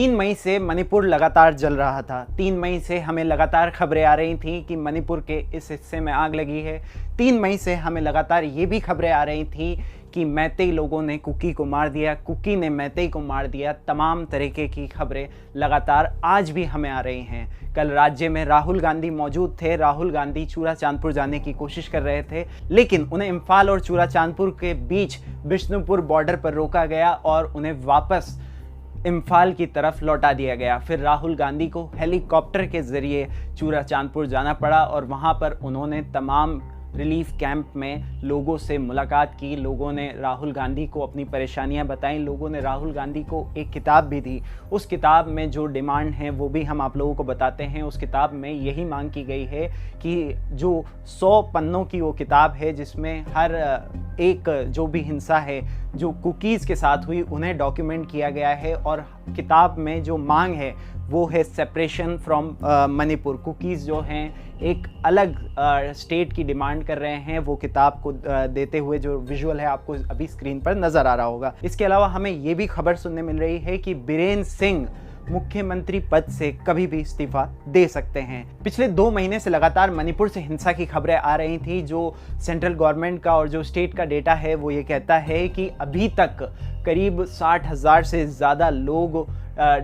3 मई से मणिपुर लगातार जल रहा था। 3 मई से हमें लगातार खबरें आ रही थी कि मणिपुर के इस हिस्से में आग लगी है। 3 मई से हमें लगातार ये भी खबरें आ रही थी कि मैतेई लोगों ने कुकी को मार दिया, कुकी ने मैतेई को मार दिया। तमाम तरीके की खबरें लगातार आज भी हमें आ रही हैं। कल राज्य में राहुल गांधी मौजूद थे। राहुल गांधी चूड़ाचांदपुर जाने की कोशिश कर रहे थे, लेकिन उन्हें इम्फाल और चूड़ाचांदपुर के बीच बिष्णुपुर बॉर्डर पर रोका गया और उन्हें वापस इम्फाल की तरफ लौटा दिया गया। फिर राहुल गांधी को हेलीकॉप्टर के जरिए चूड़ाचांदपुर जाना पड़ा और वहां पर उन्होंने तमाम रिलीफ कैंप में लोगों से मुलाकात की। लोगों ने राहुल गांधी को अपनी परेशानियां बताई। लोगों ने राहुल गांधी को एक किताब भी दी। उस किताब में जो डिमांड है वो भी हम आप लोगों को बताते हैं। उस किताब में यही मांग की गई है कि जो 100 पन्नों की वो किताब है, जिसमें हर एक जो भी हिंसा है जो कुकीज़ के साथ हुई उन्हें डॉक्यूमेंट किया गया है। और किताब में जो मांग है वो है सेपरेशन फ्रॉम मणिपुर। कुकीज़ जो हैं एक अलग स्टेट की डिमांड कर रहे हैं। वो किताब को देते हुए जो विजुअल है आपको अभी स्क्रीन पर नज़र आ रहा होगा। इसके अलावा हमें ये भी खबर सुनने मिल रही है कि बीरेन सिंह मुख्यमंत्री पद से कभी भी इस्तीफा दे सकते हैं। पिछले 2 महीने से लगातार मणिपुर से हिंसा की खबरें आ रही थी। जो सेंट्रल गवर्नमेंट का और जो स्टेट का डेटा है वो ये कहता है कि अभी तक करीब 60,000 से ज़्यादा लोग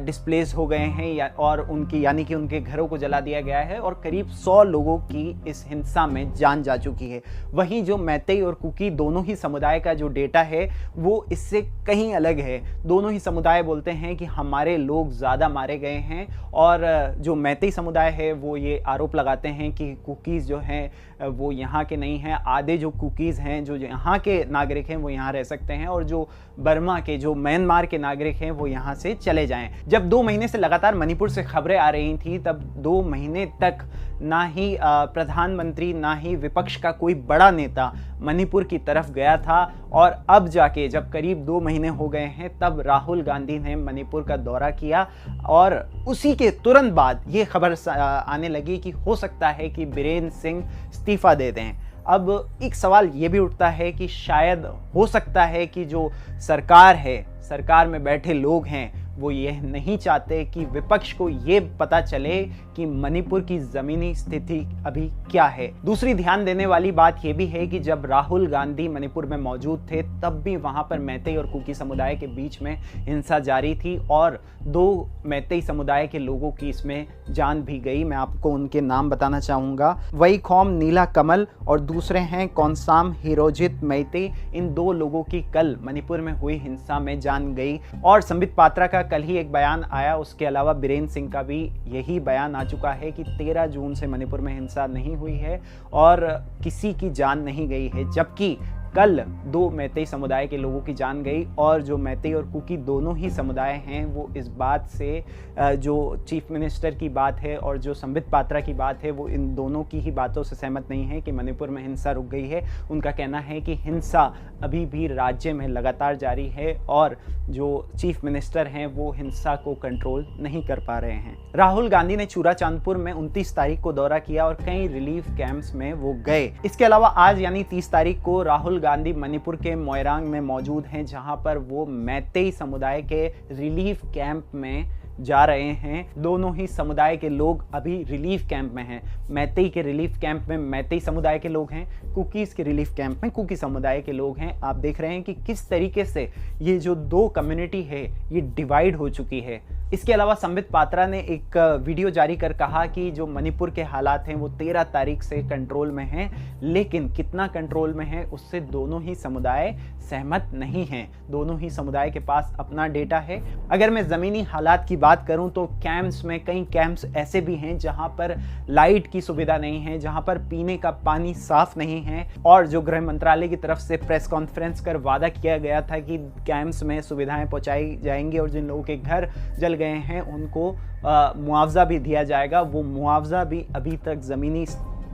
डिस्प्लेस हो गए हैं और उनकी यानी कि उनके घरों को जला दिया गया है और करीब 100 लोगों की इस हिंसा में जान जा चुकी है। वहीं जो मैतेई और कुकी दोनों ही समुदाय का जो डेटा है वो इससे कहीं अलग है। दोनों ही समुदाय बोलते हैं कि हमारे लोग ज़्यादा मारे गए हैं और जो मैतेई समुदाय है वो ये आरोप लगाते हैं कि कुकीज़ जो हैं वो यहाँ के नहीं हैं। आधे जो कुकीज़ हैं जो यहाँ के नागरिक हैं वो यहाँ रह सकते हैं और जो बर्मा के जो म्यांमार के नागरिक हैं वो यहाँ से चले जाएं। जब 2 महीने से लगातार मणिपुर से खबरें आ रही थी तब 2 महीने तक ना ही प्रधानमंत्री ना ही विपक्ष का कोई बड़ा नेता मणिपुर की तरफ गया था। और अब जाके जब करीब 2 महीने हो गए हैं तब राहुल गांधी ने मणिपुर का दौरा किया और उसी के तुरंत बाद ये खबर आने लगी कि हो सकता है कि बीरेन सिंह इस्तीफा दे दें। अब एक सवाल ये भी उठता है कि शायद हो सकता है कि जो सरकार है, सरकार में बैठे लोग हैं वो ये नहीं चाहते कि विपक्ष को ये पता चले कि मणिपुर की ज़मीनी स्थिति अभी क्या है। दूसरी ध्यान देने वाली बात ये भी है कि जब राहुल गांधी मणिपुर में मौजूद थे तब भी वहाँ पर मैतेई और कुकी समुदाय के बीच में हिंसा जारी थी और 2 मैतेई समुदाय के लोगों की इसमें जान भी गई। मैं आपको उनके नाम बताना चाहूँगा। वईखोम नीला कमल और दूसरे हैं कौनसाम हिरोजित मैतेई। इन 2 लोगों की कल मणिपुर में हुई हिंसा में जान गई। और संबित पात्रा का कल ही एक बयान आया। उसके अलावा बीरेन सिंह का भी यही बयान आ चुका है कि 13 जून से मणिपुर में हिंसा नहीं हुई है और किसी की जान नहीं गई है, जबकि कल 2 मैतेई समुदाय के लोगों की जान गई। और जो मैतेई और कुकी दोनों ही समुदाय हैं वो इस बात से जो चीफ मिनिस्टर की बात है और जो संबित पात्रा की बात है वो इन दोनों की ही बातों से सहमत नहीं है कि मणिपुर में हिंसा रुक गई है। उनका कहना है कि हिंसा अभी भी राज्य में लगातार जारी है और जो चीफ मिनिस्टर हैं वो हिंसा को कंट्रोल नहीं कर पा रहे हैं। राहुल गांधी ने चूड़ाचांदपुर में 29 तारीख को दौरा किया और कई रिलीफ कैंप्स में वो गए। इसके अलावा आज यानी 30 तारीख को राहुल गांधी मणिपुर के मोइरांग में मौजूद हैं, जहां पर वो मैतेई समुदाय के रिलीफ कैंप में जा रहे हैं। दोनों ही समुदाय के लोग अभी रिलीफ कैंप में हैं। मैतेई के रिलीफ कैंप में मैतेई समुदाय के लोग हैं, कुकीज़ के रिलीफ कैंप में कुकी समुदाय के लोग हैं। आप देख रहे हैं कि किस तरीके से ये जो 2 कम्युनिटी है ये डिवाइड हो चुकी है। इसके अलावा संबित पात्रा ने एक वीडियो जारी कर कहा कि जो मणिपुर के हालात हैं वो 13 तारीख से कंट्रोल में हैं, लेकिन कितना कंट्रोल में है उससे दोनों ही समुदाय सहमत नहीं हैं। दोनों ही समुदाय के पास अपना डेटा है। अगर मैं ज़मीनी हालात की बात करूं तो कैंप्स में कई कैंप्स ऐसे भी हैं जहां पर लाइट की सुविधा नहीं है, जहां पर पीने का पानी साफ नहीं है। और जो गृह मंत्रालय की तरफ से प्रेस कॉन्फ्रेंस कर वादा किया गया था कि कैंप्स में सुविधाएं पहुंचाई जाएंगी और जिन लोगों के घर जल गए हैं उनको मुआवजा भी दिया जाएगा, वो मुआवजा भी अभी तक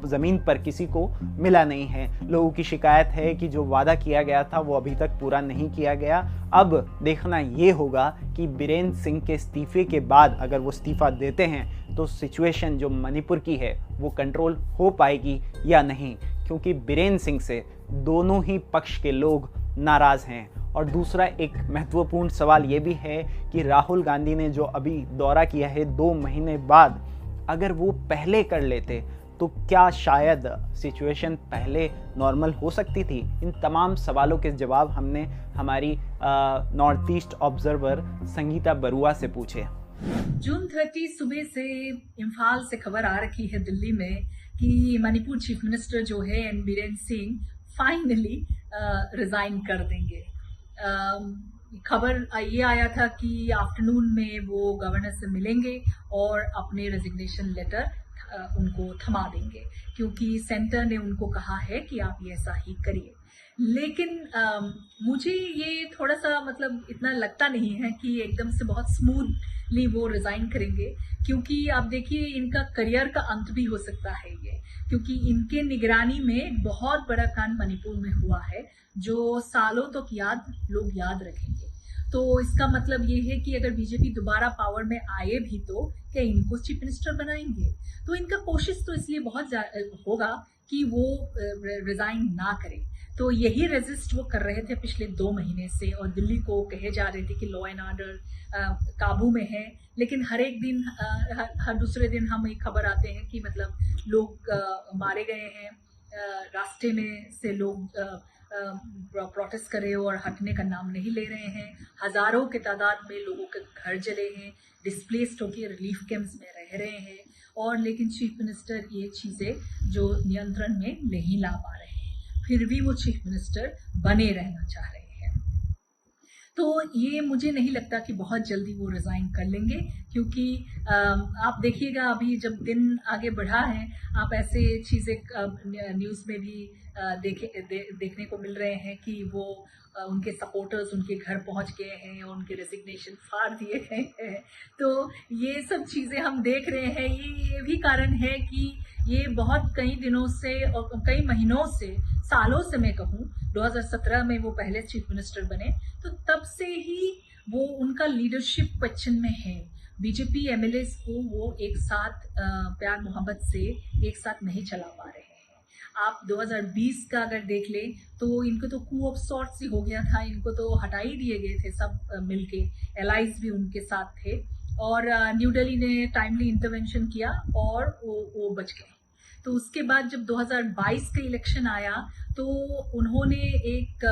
ज़मीन पर किसी को मिला नहीं है। लोगों की शिकायत है कि जो वादा किया गया था वो अभी तक पूरा नहीं किया गया। अब देखना ये होगा कि बीरेन सिंह के इस्तीफे के बाद अगर वो इस्तीफा देते हैं तो सिचुएशन जो मणिपुर की है वो कंट्रोल हो पाएगी या नहीं, क्योंकि बीरेन सिंह से दोनों ही पक्ष के लोग नाराज़ हैं और दूसरा एक महत्वपूर्ण सवाल ये भी है कि राहुल गांधी ने जो अभी दौरा किया है 2 महीने बाद, अगर वो पहले कर लेते तो क्या शायद सिचुएशन पहले नॉर्मल हो सकती थी। इन तमाम सवालों के जवाब हमने हमारी north east observer Sangeeta Barua से पूछे। जून 30 सुबह से इम्फाल से खबर आ रखी है दिल्ली में कि मणिपुर चीफ मिनिस्टर जो है N Biren Singh finally resign कर देंगे। खबर ये आया था कि आफ्टरनून में वो गवर्नर से मिलेंगे और अपने रेजिग्नेशन लेटर उनको थमा देंगे, क्योंकि सेंटर ने उनको कहा है कि आप ये ऐसा ही करिए। लेकिन मुझे ये थोड़ा सा मतलब इतना लगता नहीं है कि एकदम से बहुत स्मूथली वो रिजाइन करेंगे, क्योंकि आप देखिए इनका करियर का अंत भी हो सकता है ये, क्योंकि इनके निगरानी में बहुत बड़ा कांड मणिपुर में हुआ है जो सालों तक लोग याद रखेंगे। तो इसका मतलब ये है कि अगर बीजेपी दोबारा पावर में आए भी तो क्या इनको चीफ मिनिस्टर बनाएंगे। तो इनका कोशिश तो इसलिए बहुत होगा कि वो रिजाइन ना करें। तो यही रेजिस्ट वो कर रहे थे पिछले 2 महीने से, और दिल्ली को कहे जा रहे थे कि लॉ एंड ऑर्डर काबू में है। लेकिन हर एक दिन हर दूसरे दिन हम एक खबर आते हैं कि मतलब लोग मारे गए हैं, रास्ते में से लोग प्रोटेस्ट कर रहे हो और हटने का नाम नहीं ले रहे हैं। हजारों के तादाद में लोगों के घर जले हैं, डिस्प्लेस्ड होकर रिलीफ कैंप्स में रह रहे हैं, और लेकिन चीफ मिनिस्टर ये चीजें जो नियंत्रण में नहीं ला पा रहे हैं, फिर भी वो चीफ मिनिस्टर बने रहना चाह रहे हैं। तो ये मुझे नहीं लगता कि बहुत जल्दी वो रिजाइन कर लेंगे, क्योंकि आप देखिएगा अभी जब दिन आगे बढ़ा है, आप ऐसे चीजें न्यूज में भी देखने को मिल रहे हैं कि वो उनके सपोर्टर्स उनके घर पहुंच गए हैं और उनके रेजिग्नेशन फाड़ दिए गए हैं। तो ये सब चीजें हम देख रहे हैं। ये भी कारण है कि ये बहुत कई दिनों से और कई महीनों से, सालों से मैं कहूँ, 2017 में वो पहले चीफ मिनिस्टर बने, तो तब से ही वो उनका लीडरशिप क्वेश्चन में है। बीजेपी एमएलए को वो एक साथ प्यार मोहब्बत से एक साथ नहीं चला पा रहे हैं। आप 2020 का अगर देख लें तो इनको तो कू ऑफ सॉर्ट्स ही हो गया था, इनको तो हटा ही दिए गए थे सब मिलके, एलाइज भी उनके साथ थे, और न्यू दिल्ली ने टाइमली इंटरवेंशन किया और वो बच गए। तो उसके बाद जब 2022 का इलेक्शन आया तो उन्होंने एक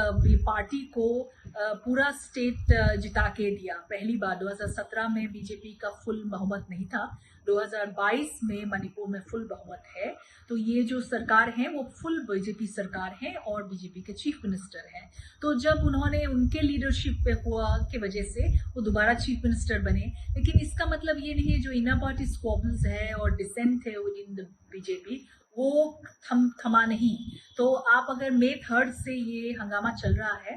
पार्टी को पूरा स्टेट जिता के दिया। पहली बार 2017 में बीजेपी का फुल बहुमत नहीं था, 2022 में मणिपुर में फुल बहुमत है। तो ये जो सरकार है वो फुल बीजेपी सरकार है और बीजेपी के चीफ मिनिस्टर हैं। तो जब उन्होंने उनके लीडरशिप पे हुआ की वजह से वो दोबारा चीफ मिनिस्टर बने। लेकिन इसका मतलब ये नहीं है जो इना पार्टी स्क्वॉबल्स है और डिसेंट है विद इन द बीजेपी वो थमा नहीं। तो आप अगर मई 3 से ये हंगामा चल रहा है,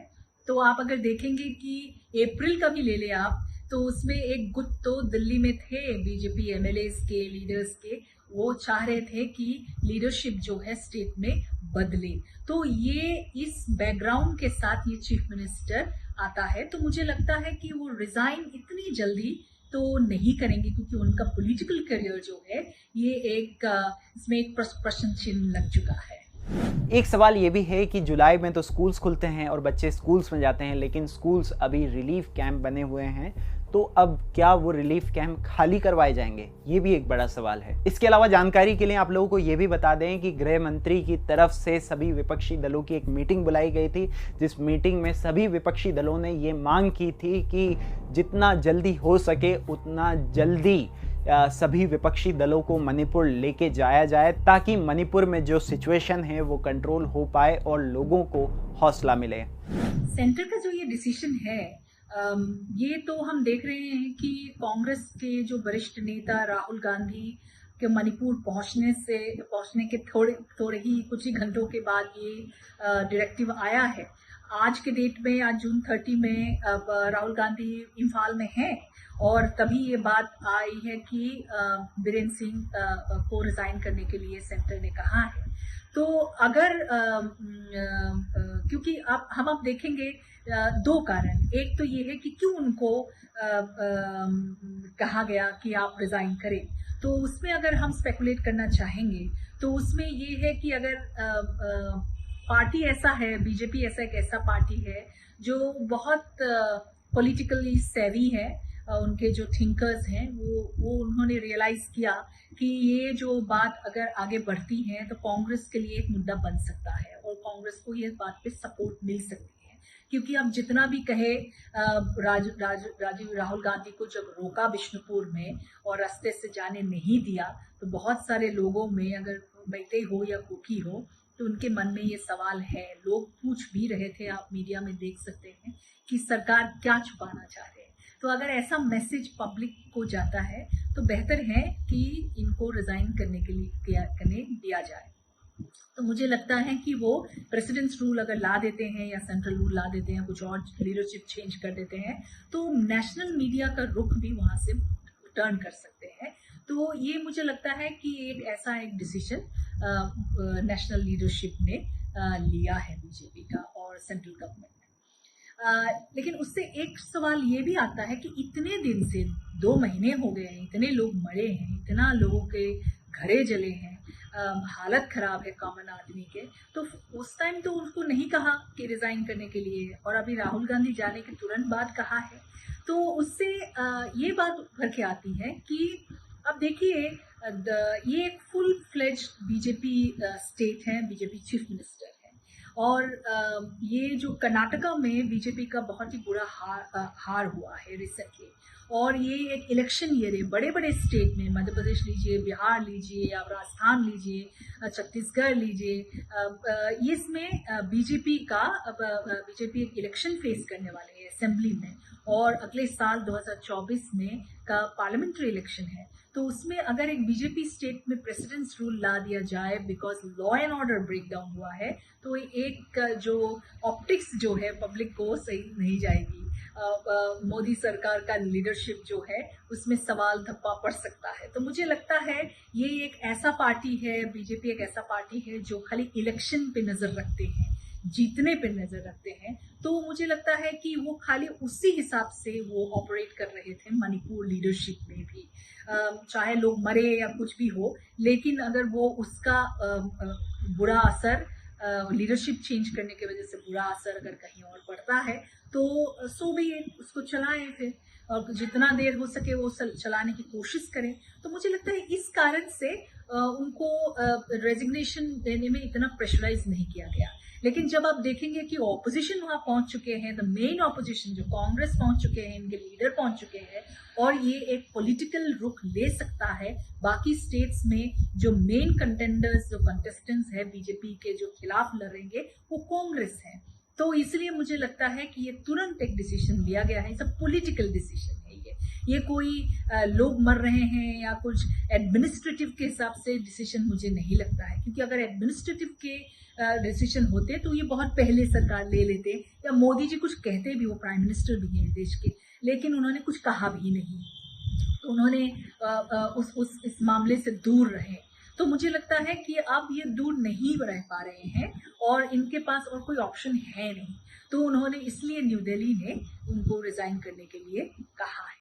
तो आप अगर देखेंगे कि अप्रैल का भी ले ले आप, तो उसमें एक गुट तो दिल्ली में थे बीजेपी एमएलएस के, लीडर्स के, वो चाह रहे थे कि लीडरशिप जो है स्टेट में बदले। तो ये इस बैकग्राउंड के साथ ये चीफ मिनिस्टर आता है। तो मुझे लगता है कि वो रिजाइन इतनी जल्दी तो नहीं करेंगे, क्योंकि उनका पॉलिटिकल करियर जो है ये इसमें एक प्रश्न चिन्ह लग चुका है। एक सवाल ये भी है कि जुलाई में तो स्कूल्स खुलते हैं और बच्चे स्कूल्स में जाते हैं, लेकिन स्कूल्स अभी रिलीफ कैंप बने हुए हैं, तो अब क्या वो रिलीफ कैंप खाली करवाए जाएंगे, ये भी एक बड़ा सवाल है। इसके अलावा जानकारी के लिए आप लोगों को ये भी बता दें कि गृह मंत्री की तरफ से सभी विपक्षी दलों की एक मीटिंग बुलाई गई थी, जिस मीटिंग में सभी विपक्षी दलों ने ये मांग की थी कि जितना जल्दी हो सके उतना जल्दी सभी विपक्षी दलों को मणिपुर लेके जाया जाए, ताकि मणिपुर में जो सिचुएशन है वो कंट्रोल हो पाए और लोगों को हौसला मिले। सेंटर का जो ये डिसीजन है, ये तो हम देख रहे हैं कि कांग्रेस के जो वरिष्ठ नेता राहुल गांधी के मणिपुर पहुंचने के थोड़े ही कुछ ही घंटों के बाद ये डायरेक्टिव आया है। आज के डेट में, आज जून 30 में राहुल गांधी इम्फाल में हैं, और तभी ये बात आई है कि बीरेन सिंह को रिजाइन करने के लिए सेंटर ने कहा है। तो अगर क्योंकि हम अब देखेंगे 2 कारण। एक तो ये है कि क्यों उनको कहा गया कि आप रिजाइन करें। तो उसमें अगर हम स्पेकुलेट करना चाहेंगे तो उसमें ये है कि अगर पार्टी ऐसा है, बीजेपी ऐसा एक ऐसा पार्टी है जो बहुत पॉलिटिकली सेवी है। उनके जो थिंकर्स हैं वो उन्होंने रियलाइज किया कि ये जो बात अगर आगे बढ़ती है तो कांग्रेस के लिए एक मुद्दा बन सकता है और कांग्रेस को ये बात पे सपोर्ट मिल सकती है। क्योंकि अब जितना भी कहे राहुल गांधी को जब रोका बिष्णुपुर में और रास्ते से जाने नहीं दिया, तो बहुत सारे लोगों में, अगर मैते हो या कुकी हो, तो उनके मन में ये सवाल है। लोग पूछ भी रहे थे, आप मीडिया में देख सकते हैं, कि सरकार क्या छुपाना चाह रहे हैं। तो अगर ऐसा मैसेज पब्लिक को जाता है तो बेहतर है कि इनको रिजाइन करने के लिए करने दिया जाए। तो मुझे लगता है कि वो प्रेसिडेंट्स रूल अगर ला देते हैं या सेंट्रल रूल ला देते हैं, कुछ और लीडरशिप चेंज कर देते हैं, तो नेशनल मीडिया का रुख भी वहां से टर्न कर सकते हैं। तो ये मुझे लगता है कि एक डिसीजन नेशनल लीडरशिप ने लिया है बीजेपी का और सेंट्रल गवर्नमेंट ने। लेकिन उससे एक सवाल ये भी आता है कि इतने दिन से 2 महीने हो गए हैं, इतने लोग मरे हैं, इतना लोगों के घरे जले हैं, हालत खराब है कॉमन आदमी के, तो उस टाइम तो उसको नहीं कहा कि रिजाइन करने के लिए, और अभी राहुल गांधी जाने के तुरंत बाद कहा है। तो उससे ये बात उभर के आती है कि अब देखिए, ये एक फुल फ्लेज बीजेपी स्टेट है, बीजेपी चीफ मिनिस्टर है, और ये जो कर्नाटका में बीजेपी का बहुत ही बुरा हार हुआ है रिसेंटली, और ये एक इलेक्शन ईयर है। बड़े बड़े स्टेट में, मध्य प्रदेश लीजिए, बिहार लीजिए, आप राजस्थान लीजिए, छत्तीसगढ़ लीजिए, इसमें बीजेपी एक इलेक्शन फेस करने वाले है असेंबली में, और अगले साल 2024 में का पार्लियामेंट्री इलेक्शन है। तो उसमें अगर एक बीजेपी स्टेट में प्रेसिडेंट्स रूल ला दिया जाए because law and order break down हुआ है, तो एक जो ऑप्टिक्स जो है पब्लिक को सही नहीं जाएगी। मोदी सरकार का लीडरशिप जो है उसमें सवाल धब्बा पड़ सकता है। तो मुझे लगता है ये एक ऐसा पार्टी है, बीजेपी एक ऐसा पार्टी है जो खाली इलेक्शन पे नजर रखते हैं, जीतने पे नजर रखते हैं। तो मुझे लगता है कि वो खाली उसी हिसाब से वो ऑपरेट कर रहे थे मणिपुर लीडरशिप में भी, चाहे लोग मरे या कुछ भी हो, लेकिन अगर वो उसका बुरा असर लीडरशिप चेंज करने की वजह से बुरा असर अगर कहीं और पड़ता है तो सो भी उसको चलाएं फिर, और जितना देर हो सके वो चलाने की कोशिश करें। तो मुझे लगता है इस कारण से उनको रेजिग्नेशन देने में इतना प्रेशराइज नहीं किया गया। लेकिन जब आप देखेंगे कि ऑपोजिशन वहां पहुंच चुके हैं, द मेन ऑपोजिशन जो कांग्रेस पहुंच चुके हैं, इनके लीडर पहुंच चुके हैं, और ये एक पॉलिटिकल रुख ले सकता है बाकी स्टेट्स में जो मेन कंटेंडर्स, जो कंटेस्टेंट्स है बीजेपी के जो खिलाफ लड़ेंगे, वो कांग्रेस है। तो इसलिए मुझे लगता है कि ये तुरंत एक डिसीजन लिया गया है, सब पॉलिटिकल डिसीजन है। ये कोई लोग मर रहे हैं या कुछ एडमिनिस्ट्रेटिव के हिसाब से डिसीजन मुझे नहीं लगता है, क्योंकि अगर एडमिनिस्ट्रेटिव के डिसीजन होते तो ये बहुत पहले सरकार ले लेते, या मोदी जी कुछ कहते भी, वो प्राइम मिनिस्टर भी हैं देश के, लेकिन उन्होंने कुछ कहा भी नहीं, तो उन्होंने इस मामले से दूर रहे। तो मुझे लगता है कि अब ये दूर नहीं रह पा रहे हैं और इनके पास और कोई ऑप्शन है नहीं, तो उन्होंने इसलिए न्यू दिल्ली ने उनको रिजाइन करने के लिए कहा है।